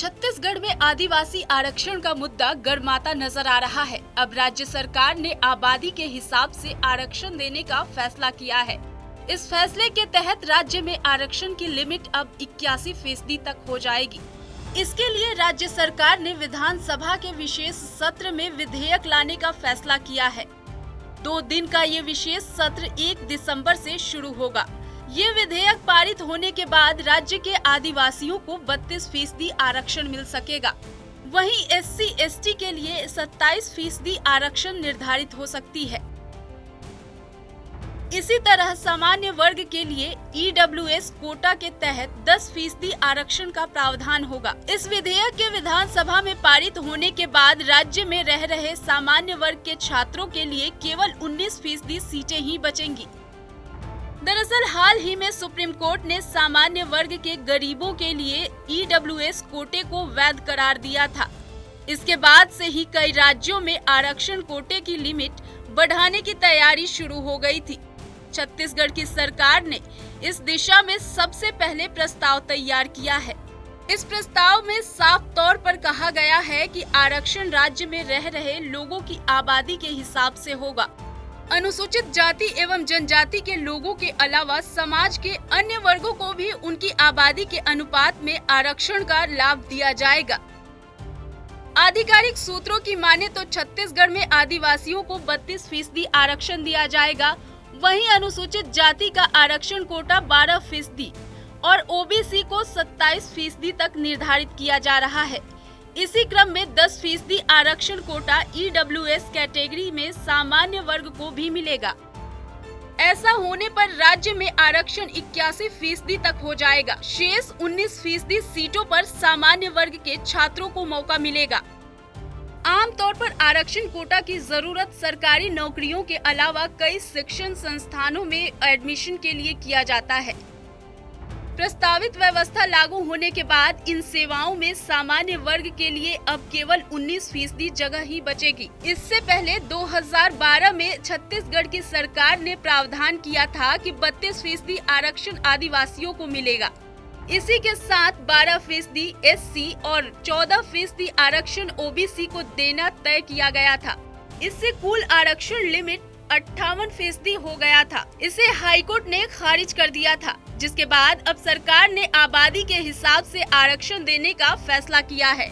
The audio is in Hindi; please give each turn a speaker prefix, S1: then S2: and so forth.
S1: छत्तीसगढ़ में आदिवासी आरक्षण का मुद्दा गरमाता नजर आ रहा है। अब राज्य सरकार ने आबादी के हिसाब से आरक्षण देने का फैसला किया है। इस फैसले के तहत राज्य में आरक्षण की लिमिट अब 81% तक हो जाएगी। इसके लिए राज्य सरकार ने विधानसभा के विशेष सत्र में विधेयक लाने का फैसला किया है। 2 दिन का ये विशेष सत्र 1 दिसंबर से शुरू होगा। ये विधेयक पारित होने के बाद राज्य के आदिवासियों को 32% आरक्षण मिल सकेगा। वहीं SC/ST के लिए 27% आरक्षण निर्धारित हो सकती है। इसी तरह सामान्य वर्ग के लिए EWS कोटा के तहत 10% आरक्षण का प्रावधान होगा। इस विधेयक के विधानसभा में पारित होने के बाद राज्य में रह रहे सामान्य वर्ग के छात्रों के लिए केवल 19% सीटें ही बचेंगी। दरअसल हाल ही में सुप्रीम कोर्ट ने सामान्य वर्ग के गरीबों के लिए EWS कोटे को वैध करार दिया था। इसके बाद से ही कई राज्यों में आरक्षण कोटे की लिमिट बढ़ाने की तैयारी शुरू हो गई थी। छत्तीसगढ़ की सरकार ने इस दिशा में सबसे पहले प्रस्ताव तैयार किया है। इस प्रस्ताव में साफ तौर पर कहा गया है कि आरक्षण राज्य में रह रहे लोगों की आबादी के हिसाब से होगा। अनुसूचित जाति एवं जनजाति के लोगों के अलावा समाज के अन्य वर्गों को भी उनकी आबादी के अनुपात में आरक्षण का लाभ दिया जाएगा। आधिकारिक सूत्रों की माने तो छत्तीसगढ़ में आदिवासियों को 32% आरक्षण दिया जाएगा। वहीं अनुसूचित जाति का आरक्षण कोटा 12% और OBC को 27% तक निर्धारित किया जा रहा है। इसी क्रम में 10% आरक्षण कोटा EWS कैटेगरी में सामान्य वर्ग को भी मिलेगा। ऐसा होने पर राज्य में आरक्षण 81% तक हो जाएगा। शेष 19% सीटों पर सामान्य वर्ग के छात्रों को मौका मिलेगा। आमतौर पर आरक्षण कोटा की जरूरत सरकारी नौकरियों के अलावा कई शिक्षण संस्थानों में एडमिशन के लिए किया जाता है। प्रस्तावित व्यवस्था लागू होने के बाद इन सेवाओं में सामान्य वर्ग के लिए अब केवल 19% जगह ही बचेगी। इससे पहले 2012 में छत्तीसगढ़ की सरकार ने प्रावधान किया था कि 32% आरक्षण आदिवासियों को मिलेगा। इसी के साथ 12% SC और 14% आरक्षण OBC को देना तय किया गया था। इससे कुल आरक्षण लिमिट 58% हो गया था। इसे हाईकोर्ट ने खारिज कर दिया था, जिसके बाद अब सरकार ने आबादी के हिसाब से आरक्षण देने का फैसला किया है।